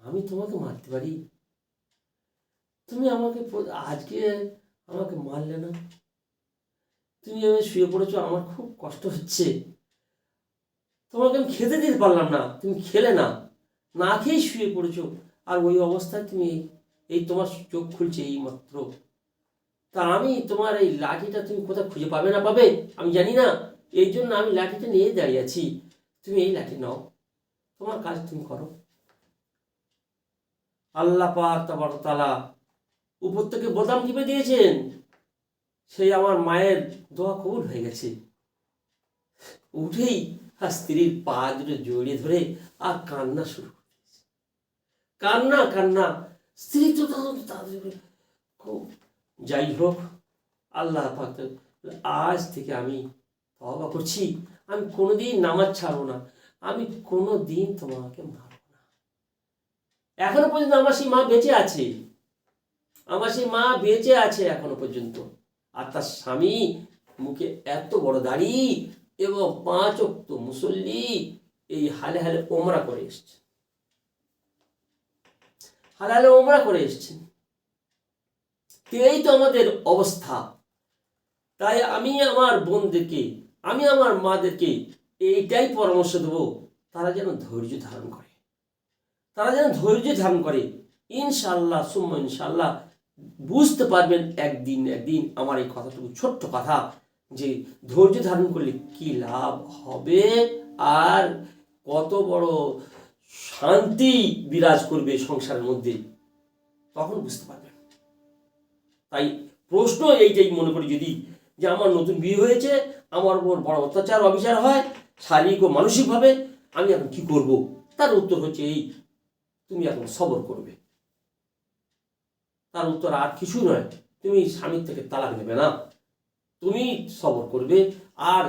আমি তোমাকে মারতে পারি, তুমি আমাকে আজকে আমাকে মারলে না, তুমি আমি শুয়ে পড়েছো, আমার খুব কষ্ট হচ্ছে, তো তোমাকে আমি খেতে দিতে পারলাম না, তুমি খেলে না, না খেয়েই শুয়ে পড়েছো। আর ওই অবস্থায় তুমি এই তোমার চোখ খুলছে এই মাত্র। তা আমি তোমার এই লাঠিটা তুমি কোথাও খুঁজে পাবে না পাবে আমি জানি না, এই জন্য আমি লাঠিটা নিয়ে দাঁড়িয়ে আছি। তুমি এই লাঠি নাও, তোমার কাজ তুমি করো। আল্লাহ পাক তাবারক তাআলা উপর থেকে বোতাম টিপে দিয়েছেন, সেই আমার মায়ের দোয়া কবুল হয়ে গেছে। উঠেই আর স্ত্রীর পা দুটো জড়িয়ে ধরে আর কান্না শুরু করে দিয়েছে। কান্না কান্না, স্ত্রী তো তাদের খুব। যাই হোক, আল্লাহ পাক আজ থেকে আমি তওবা করছি, আমি কোনোদিন নামাজ ছাড়বো না, আমি কোনোদিন তোমাকে মারব না। এখনো পর্যন্ত আমার সেই মা বেঁচে আছে, আমার সেই মা বেঁচে আছে এখনো পর্যন্ত। আর তার স্বামী মুখে এত বড় দাড়ি এবং 5 ওয়াক্ত মুসল্লি, এই হালে হালে ওমরা করে এসছে, হালে হালে ওমরা করে এসছেন। এই তো আমাদের অবস্থা। তাই আমি আমার বোনদেরকে, আমি আমার মাদেরকে এইটাই পরামর্শ দেবো, তারা যেন ধৈর্য ধারণ করে, তারা যেন ধৈর্য ধারণ করে। ইনশাল্লাহ সুম্মা ইনশাল্লাহ বুঝতে পারবেন একদিন একদিন আমার এই কথাটুকু ছোট্ট কথা, যে ধৈর্য ধারণ করলে কি লাভ হবে আর কত বড় শান্তি বিরাজ করবে সংসারের মধ্যে, তখন বুঝতে পারবেন। তাই প্রশ্ন এইটাই মনে করি, যদি যে আমার নতুন বিয়ে হয়েছে, আমার উপর বড় অত্যাচার অবিচার হয় শারীরিক ও মানসিকভাবে, আমি এখন কি করব? তার উত্তর হচ্ছে এই, তুমি এখন সবর করবে। তার উত্তর আর কিছু নয়, তুমি স্বামীর থেকে তালাক নেবে না, তুমি সবর করবে আর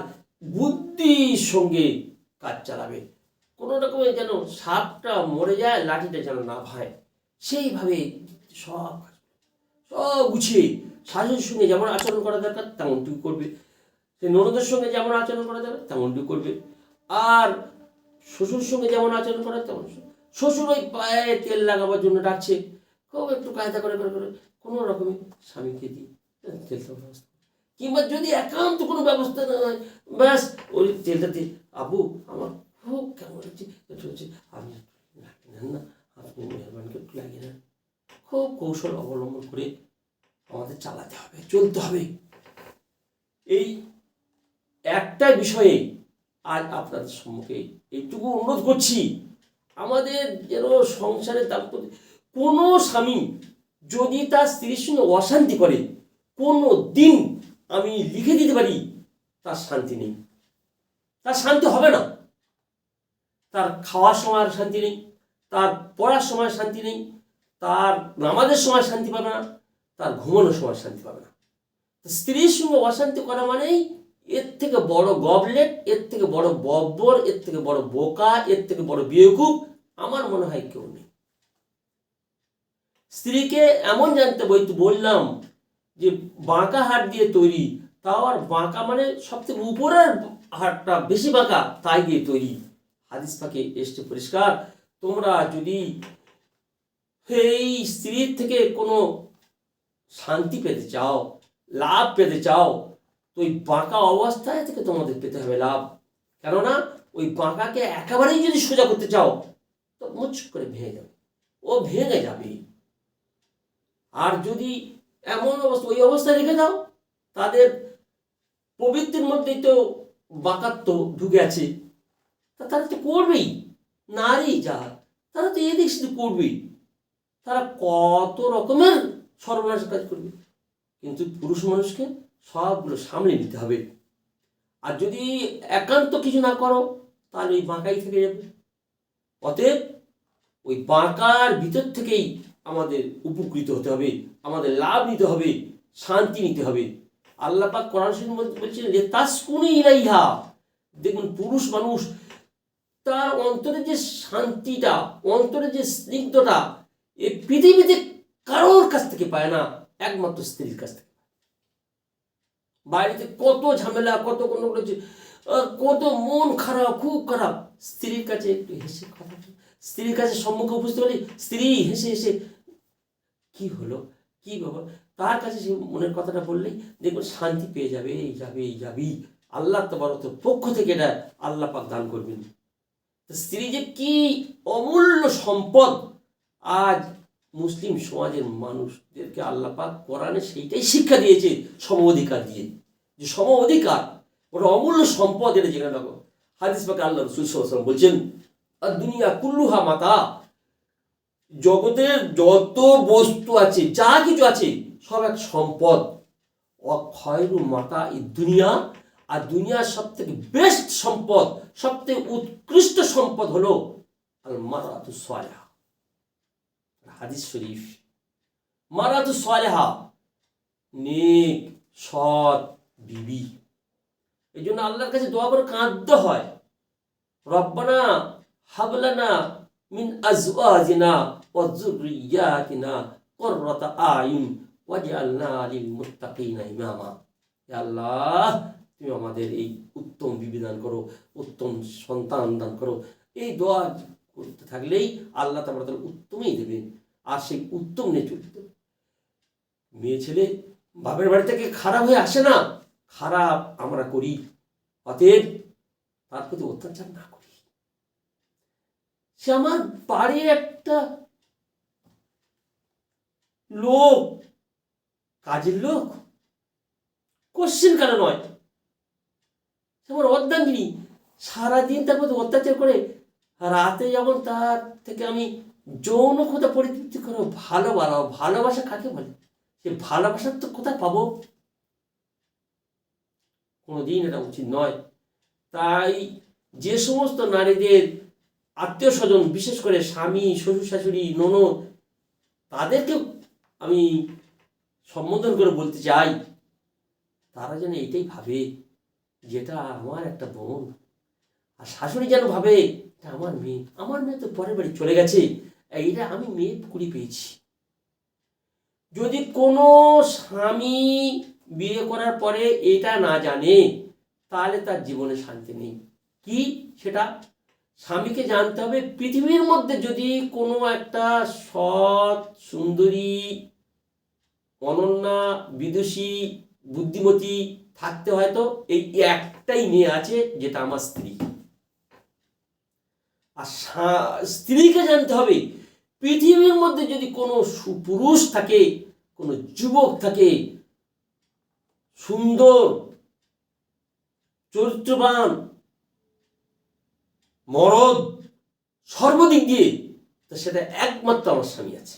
বুদ্ধির সঙ্গে কাজ চালাবে। কোনো রকমের যেন সাপটা মরে যায়, লাঠিটা যেন না ভায়, সেইভাবে সব সব গুছিয়ে শাশুড়ির সঙ্গে যেমন আচরণ করা দরকার তেমনটুকু করবে, সে ননদের সঙ্গে যেমন আচরণ করা দরকার তেমনটুকু করবে, আর শ্বশুর সঙ্গে যেমন আচরণ করা তেমন। শ্বশুর ওই পায়ে তেল লাগাবার জন্য ডাকছে, খুব একটু কায়দা করে করে করে কোনো রকমে স্বামীকে দিয়ে তেলটা ব্যবস্থা, কিংবা যদি একান্ত কোনো ব্যবস্থা না হয়, ব্যাস ওই তেলটা দিয়ে, আবু আমার খুব কেমন হচ্ছে একটু হচ্ছে, আপনি লাগিয়ে নেন না, আপনি মেহরবানকে একটু লাগিয়ে নেন। খুব কৌশল অবলম্বন করে আমাদের চালাতে হবে, চলতে হবে। এই একটা বিষয়ে আজ আপনাদের সম্মুখে এইটুকু অনুরোধ করছি, আমাদের যেন সংসারে দাম্পত্য কোনো স্বামী যদি তার স্ত্রীর সঙ্গে অশান্তি করে, কোনো দিন আমি লিখে দিতে পারি তার শান্তি নেই, তার শান্তি হবে না। তার খাওয়ার সময় আর শান্তি নেই, তার পড়ার সময় শান্তি নেই, তার নামাজের সময় শান্তি পাবে না, তার ঘুমানোর সময় শান্তি পাবে না। স্ত্রীর সঙ্গে অশান্তি করা মানেই এর থেকে বড় গবলেট, এর থেকে বড় বব্বর, এর থেকে বড় বোকা, এর থেকে বড় বেওকুফ আমার মনে হয় কেউ নেই। স্ত্রীকে এমন জানতে বললাম যে বাঁকা হাট দিয়ে তৈরি, তাও আর বাঁকা মানে সবথেকে উপরের হাটটা বেশি বাঁকা, তাই দিয়ে তৈরি। হাদিস পাকে এসছে পরিষ্কার, তোমরা যদি এই স্ত্রীর থেকে কোনো শান্তি পেতে চাও, লাভ পেতে চাও, তো ওই বাঁকা অবস্থায় থেকে তোমাদের পেতে হবে লাভ। কেননা ওই বাঁকাকে একেবারেই যদি সোজা করতে চাও তো মুচ করে ভেঙে যাবে, ও ভেঙে যাবে। আর যদি এমন অবস্থা ওই অবস্থায় রেখে দাও, তাদের প্রবৃত্তির মধ্যেই তো বাঁকাত্ব ঢুকে আছে, তা তারা তো করবেই, নারী যা তারা তো এদিক সেদিক করবেই, তারা কত রকমের সর্বনাশ কাজ করবে। কিন্তু পুরুষ মানুষকে সবগুলো সামলে নিতে হবে। আর যদি একান্ত কিছু না করো তাহলে ওই বাঁকাই থেকে যাবে। অতএব ওই বাঁকার ভিতর থেকেই আমাদের উপকৃত হতে হবে, আমাদের লাভ নিতে হবে, শান্তি নিতে হবে। আল্লাহ পাক কোরআন শরীফের মধ্যে বলছেন লিতাসকুনু ইলাইহা। দেখুন, পুরুষ মানুষ তার অন্তরে যে শান্তিটা, অন্তরে যে স্নিগ্ধতা, এই পৃথিবীতে কারোর কাছ থেকে পায় না, একমাত্র স্ত্রীর কাছ থেকে। বাড়িতে কত ঝামেলা, কত কোনো কত মন খারাপ, খুব খারাপ, স্ত্রীর কাছে একটু হেসে কথা, স্ত্রীর কাছে সম্মুখে উপস্থিত হলে স্ত্রী হেসে হেসে কি হলো, কি ব্যাপার, তার কাছে সে মনের কথাটা বললেই দেখবেন শান্তি পেয়ে যাবে, যাবেই। আল্লাহ তাবারক পক্ষ থেকে এটা আল্লাহ পাক দান করবেন। স্ত্রী যে কি অমূল্য সম্পদ, আজ মুসলিম সমাজের মানুষদেরকে আল্লাহ পাক কোরআনে সেইটাই শিক্ষা দিয়েছে, সম অধিকার দিয়ে, যে সম অধিকার ওটা অমূল্য সম্পদ, এটা জেনে রাখো। হাদিস পাকে আল্লাহ রাসূল সাল্লাল্লাহু আলাইহি ওয়াসাল্লাম বলছেন, আর দুনিয়া কুল্লুহা মাতা, জগতের যত বস্তু আছে, যা কিছু আছে, সব এক সম্পদ। অক্ষয়রু মাতা ই দুনিয়া, আর দুনিয়ার সব থেকে বেস্ট সম্পদ, সব থেকে উৎকৃষ্ট সম্পদ হলো আল মারাতু সালেহা। হাদিস শরীফ, মারাতু সালেহা, নেক সৎ বিবি। এই জন্য আল্লাহর কাছে দোয়া করে কাঁদতে হয়, রব্বানা হাবলানা মিন আজওয়াজিনা ওয়া যুররিয়াতিনা কুররাতা আয়ুন ওয়াজআলনা লিল মুত্তাকিনা ইমামা। হে আল্লাহ, তুমি আমাদের এই উত্তম বিবি দান করো, উত্তম সন্তান দান করো। এই দোয়া করতে থাকলেই আল্লাহ তাআলা উত্তমই দেবেন, আর সেই উত্তম নিয়ে চলতে। মেয়ে ছেলে বাপের বাড়ি থেকে খারাপ হয়ে আসে না, খারাপ আমরা করি, অতএব তার প্রতি অত্যাচার না করি। সে আমার বাড়ির একটা লোক, কাজের লোক, কোশ্চেন কেন নয়, আমার অর্ধাঙ্গিনী, সারাদিন তার প্রতি অত্যাচার করে, রাতে যখন তার থেকে আমি যৌন কথা পরিতৃপ্তি করো, ভালোবাসা কাকে বলে? সে ভালোবাসার তো কোথায় পাবো? কোনোদিন এটা উচিত নয়। তাই যে সমস্ত নারীদের আত্মীয় স্বজন, বিশেষ করে স্বামী, শ্বশুর শাশুড়ি, ননদ, তাদেরকে আমি সম্বোধন করে বলতে চাই, তারা যেন এটাই ভাবে যেটা আমার একটা বোন, আর শাশুড়ি যেন ভাবে এটা আমার মেয়ে। আমার মেয়ে তো পরের বাড়ি চলে গেছে, এইটা আমি মেয়ে কুড়ি পেয়েছি। যদি কোনো স্বামী বিয়ে করার পরে এটা না জানে, তাহলে তার জীবনে শান্তি নেই। কি সেটা? স্বামীকে জানতে হবে, পৃথিবীর মধ্যে যদি কোনো একটা সৎ, সুন্দরী, অনন্যা, বিদুষী, বুদ্ধিমতী থাকতে হয়, তো এই একটাই মেয়ে আছে, যেটা আমার স্ত্রী। আর স্ত্রীকে জানতে হবে, পৃথিবীর মধ্যে যদি কোনো সুপুরুষ থাকে, কোনো যুবক থাকে, সুন্দর, চরিত্রবান মরদ সর্বদিক দিয়ে, তো সেটা একমাত্র আমার স্বামী আছে।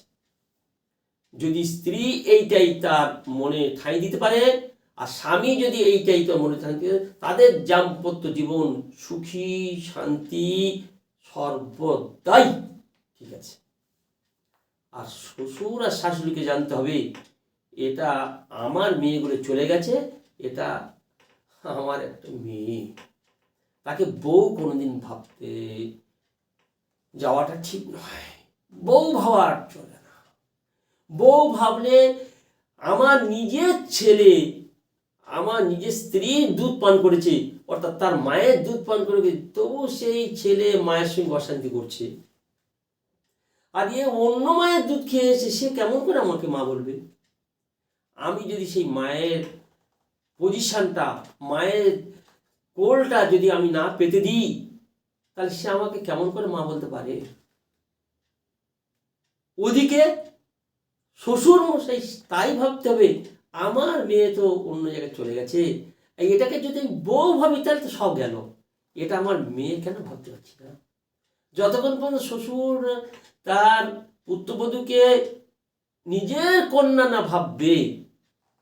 যদি স্ত্রী এইটাই তার মনে ঠাঁই দিতে পারে, আর স্বামী যদি এইটাই তার মনে ঠাঁই দিতে পারে, তাদের দাম্পত্য জীবন সুখী, শান্তি সর্বদাই ঠিক আছে। আর শ্বশুর আর শাশুড়িকে জানতে হবে, এটা আমার মেয়েগুলো চলে গেছে, এটা আমার একটা মেয়ে। তাকে বউ কোনোদিন ভাবতে যাওয়াটা ঠিক নয়। বউ ভাবার চলে না। বউ ভাবলে আমার নিজের ছেলে, আমার নিজের স্ত্রী দুধ পান করেছে, অর্থাৎ তার মায়ের দুধ পান করেছে, তবু সেই ছেলে মায়ের সঙ্গে অশান্তি করছে, আর এ অন্য মায়ের দুধ খেয়েছে, সে কেমন করে আমাকে মা বলবে? আমি যদি সেই মায়ের পজিশনটা, মায়ের কোলটা যদি আমি না পেতে দিই, তাহলে সে আমাকে কেমন করে মা বলতে পারে? ওদিকে শ্বশুর মশাই তাই ভাবতে হবে, আমার মেয়ে তো অন্য জায়গায় চলে গেছে, এটাকে যদি বউ ভাবি তাহলে তো সব গেল। এটা আমার মেয়ে কেন ভাবতে পারছি না? যতক্ষণ পর্যন্ত শ্বশুর তার পুত্রবধূকে নিজের কন্যা না ভাববে,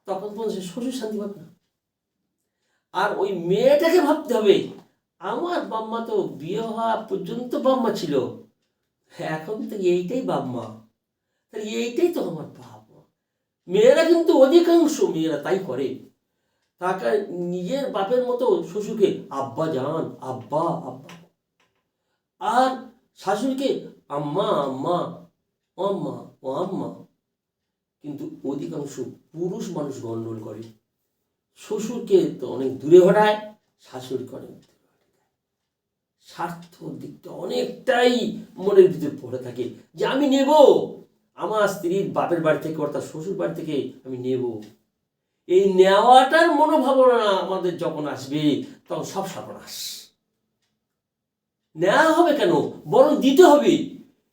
তখন পর্যন্ত সে শ্বশুর শান্তি পাবে না। আর ওই মেয়েটাকে ভাবতে হবে, আমার বাম্মা তো বিয়ে হওয়া পর্যন্ত বাম্মা ছিল, এখন তো এইটাই বাম্মা, তাহলে এইটাই তো আমার বাপ। মেয়েরা কিন্তু অধিকাংশ মেয়েরা তাই করে, তাকে নিজের বাপের মতো শ্বশুরকে আব্বা জান, আব্বা আব্বা, আর শাশুড়িকে আম্মা আম্মা, আম্মা ও আম্মা। কিন্তু অধিকাংশ পুরুষ মানুষ গণ্ডগোল করে, শ্বশুরকে তো অনেক দূরে হটায়, শাশুড়িকে অনেক দূরে হটায়। স্বার্থ দিকটা অনেকটাই মনের ভিতরে পড়ে থাকে, যে আমি নেব আমার স্ত্রীর বাপের বাড়ি থেকে, অর্থাৎ শ্বশুর বাড়ি থেকে আমি নেব। এই নেওয়াটার মনোভাবনা আমাদের যখন আসবে, তখন সব সর্বনাশ। নেওয়া হবে কেন, বরং দিতে হবে।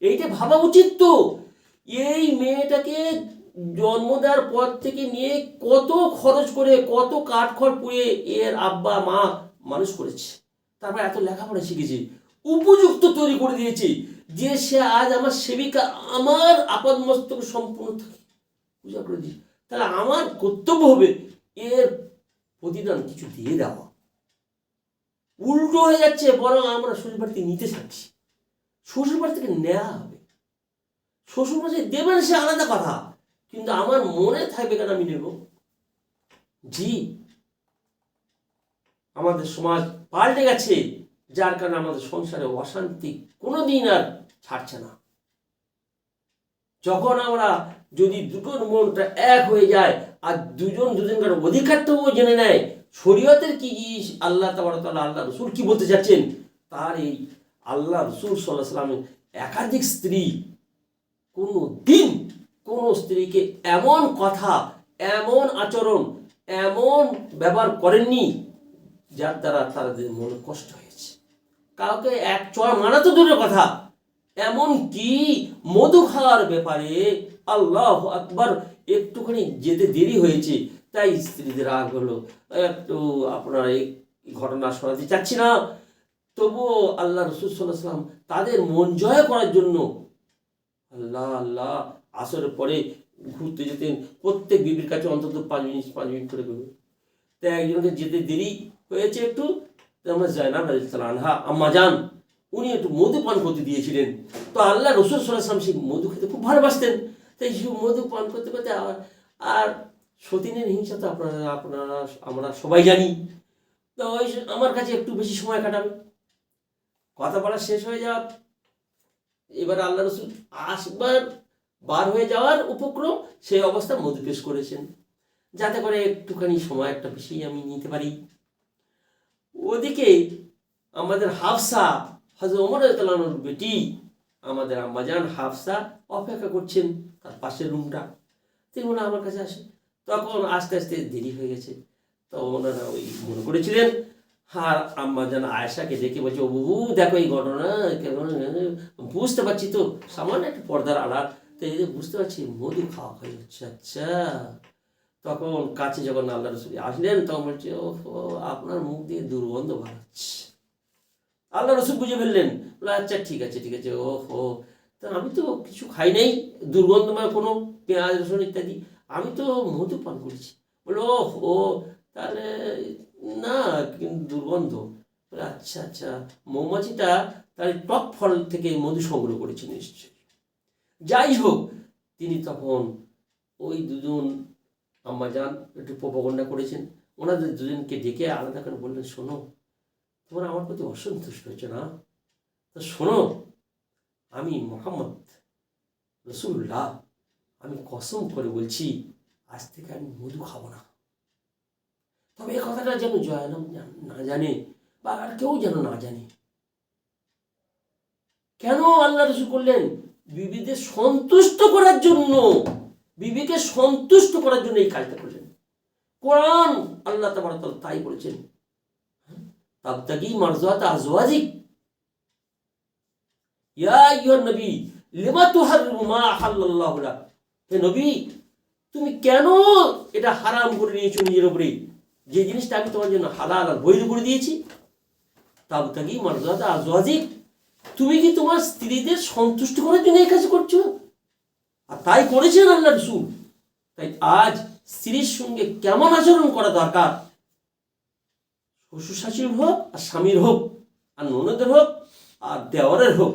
এইটা ভাবা উচিত তো। এই মেয়েটাকে জন্ম দেওয়ার পর থেকে নিয়ে কত খরচ করে, কত কাঠখড় পুড়িয়ে এর আব্বা মা মানুষ করেছে, তারপর এত লেখাপড়া শিখেছে, উপযুক্ত তৈরি করে দিয়েছে যে সে আজ আমার সেবিকা, আমার আপাদ মস্তক সম্পূর্ণ থাকে পূজা করে দিই। তাহলে আমার কর্তব্য হবে এর প্রতিদান কিছু দিয়ে দেওয়া। উল্টো হয়ে যাচ্ছে, বরং আমরা শ্বশুর বাড়ি থেকে নিতে চাচ্ছি। শ্বশুর বাড়ি থেকে নেওয়া হবে, শ্বশুর বাড়ি দেবেন সে আলাদা কথা, কিন্তু আমার মনে থাকবে কেন আমি নেব। জি, আমাদের সমাজ পাল্টে গেছে, যার কারণে আমাদের সংসারে অশান্তি কোনোদিন আর ছাড়ছে না। যখন আমরা যদি দুটোর মনটা এক হয়ে যায় আর দুজন দুজনকার অধিকারটাও জেনে নেয়, শরীয়তের কি জিনিস, আল্লাহ তাআলা আল্লাহ রসুল কি বলতে চাচ্ছেন, তার এই আল্লাহ রসুল সাল্লাল্লাহু আলাইহি ওয়াসাল্লামের একাধিক স্ত্রী কোনো দিন কোনো স্ত্রীকে এমন কথা, এমন আচরণ, এমন ব্যবহার করেননি যার দ্বারা তাদের মনে কষ্ট হয়েছে। কাউকে এক চড় মারা তো দূরের কথা, এমন কি মধু খাওয়ার ব্যাপারে আল্লাহ আকবার একটুখানি যেতে দেরি হয়েছে, তাই স্ত্রীদের রাগ হলো। একটু আপনার এই ঘটনা শোনাতে চাচ্ছি না, তবুও আল্লাহ রসুল সাল্লাল্লাহু আলাইহি ওয়াসাল্লাম তাদের মন জয় করার জন্য আল্লাহ আল্লাহ আসরের পরে ঘুরতে যেতেন, প্রত্যেক বিবির কাছে অন্তত 5 মিনিট করে ঘুরবে। তাই একজনকে যেতে দেরি হয়েছে একটু, আমরা জায়নাব রাদিয়াল্লাহু আনহা আম্মা জান, উনি একটু মধু পান করতে দিয়েছিলেন। তো আল্লাহ রসুল সাল্লাল্লাহু আলাইহি ওয়াসাল্লাম সেই মধু খেতে খুব ভালোবাসতেন, তাই সেই মধু পান করতে করতে আর সতীনের হিংসা তো আপনারা আমরা সবাই জানি। তো ওই আমার কাছে একটু বেশি সময় কাটাবে, কথা বলা শেষ হয়ে যাওয়া, এবার আল্লাহ রসুল আসবার বার হয়ে যাওয়ার উপক্রম, সেই অবস্থা মধু পেশ করেছেন যাতে করে একটুখানি সময় একটা বেশি আমি নিতে পারি। ওদিকে আমাদের হাফসা, হযরত ওমর রাদিয়াল্লাহু আনহুর বেটি আমাদের আম্মাজান হাফসা অপেক্ষা করছেন তার পাশের রুমটা। তিনি মনে আমার কাছে আসে, তখন আস্তে আস্তে দেরি হয়ে গেছে। তো ওনারা ওই মনে করেছিলেন, আর আম্মাজান আয়েশাকে ডেকে বলছে, ও বাবু দেখো এই ঘটনা কেমন, বুঝতে পারছি তো সামান্য একটা পর্দার আড়াল, তো এই যে বুঝতে পারছি মধু খাওয়া হয়ে যাচ্ছে। আচ্ছা, তখন কাছে যখন আল্লাহ রসুল আসলেন তখন বলছে, ও আপনার মুখ দিয়ে দুর্গন্ধ বার হচ্ছে। আল্লাহ রসুল বুঝে ফেললেন, আচ্ছা ঠিক আছে ঠিক আছে, ও হো, তা আমি তো কিছু খাই নাই দুর্গন্ধময় কোনো পেঁয়াজ রসুন ইত্যাদি, আমি তো মধু পান করেছি। বললো ও তাহলে না, কিন্তু দুর্গন্ধ। আচ্ছা আচ্ছা, মৌমাছিটা তার টক ফল থেকে মধু সংগ্রহ করেছে নিশ্চয়ই। যাই হোক, তিনি তখন ওই দুজন আম্মাজান একটু প্রোপাগন্ডা করেছেন, ওনাদের দুজনকে ডেকে আলাদা করে বললেন, শোনো তোমরা আমার প্রতি অসন্তুষ্ট হয়েছে না, তো শোনো, আমি মুহাম্মদ রাসূলুল্লাহ, আমি কসম করে বলছি আজ থেকে আমি মধু খাবো না। তবে এই কথাটা যেন জয়নাম না জানে বা আর কেউ যেন না জানে। কেন আল্লাহ রসুল করলেন? বিবিদের সন্তুষ্ট করার জন্য, বিবিকে সন্তুষ্ট করার জন্য এই কাজটা করলেন। কোরআন আল্লাহ তাবারক ওয়া তাআলা তাই বলেছেন, তাবতাগি মারজাতা আজওয়াজিক ইয়া আইয়ুহান নবী লিমা তুহাররিমু মা আহাল্লাল্লাহু লাক। হে নবী, তুমি কেন এটা হারাম করে নিয়েছো নিজের উপরে, যে জিনিসটা আমি তোমার জন্য হালাল আর বৈধ করে দিয়েছি। তাবতাগি মারজাতা আজওয়াজিক, তুমি কি তোমার স্ত্রীদের সন্তুষ্ট করার জন্য এই কাজ করছো? আর তাই করেছেন আল্লাহ রাসূল। তাই আজ স্ত্রীর সঙ্গে কেমন আচরণ করা দরকার, শ্বশুর শাশুড়ির হোক আর স্বামীর হোক আর ননদের হোক আর দেওয়ারের হোক,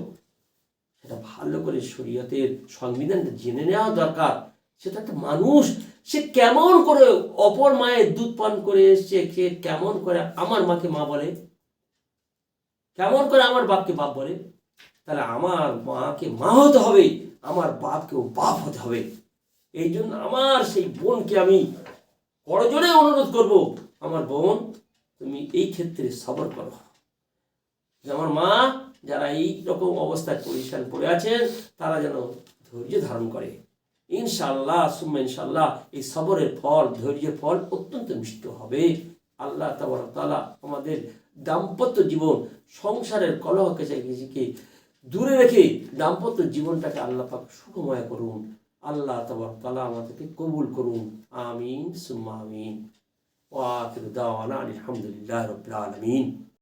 সেটা ভালো করে শরীয়তের সংবিধানটা জেনে নেওয়া দরকার। সেটা একটা মানুষ, সে কেমন করে অপর মায়ের দুধ পান করে এসছে, সে কেমন করে আমার মাকে মা বলে, কেমন করে আমার বাপকে বাপ বলে, তাহলে আমার মাকে মা হতে হবে, আমার বাপকেও বাপ হতে হবে। এই জন্য আমার সেই বোনকে আমি করজোড়ে অনুরোধ করব, আমার বোন তুমি এই ক্ষেত্রে সবর করো, যে আমার মা যারা এই রকম অবস্থায় পরিশান পড়ে আছেন তারা যেন ধৈর্য ধারণ করে। ইনশাআল্লাহ সুম্মা ইনশাআল্লাহ এই সবরের ফল, ধৈর্যের ফল অত্যন্ত মিষ্ট হবে। আল্লাহ তাআলা আমাদের দাম্পত্য জীবন, সংসারের কলহ কেঁচাকেচিকে দূরে রেখে দাম্পত্য জীবনটাকে আল্লাহ পাক সুখময় করুন। আল্লাহ তাআলা আমাদেরকে কবুল করুন। আমিন সুম্মা আমিন। ওয়া আখিরু দাওয়ানা আলহামদুলিল্লাহি রাব্বিল আলামিন।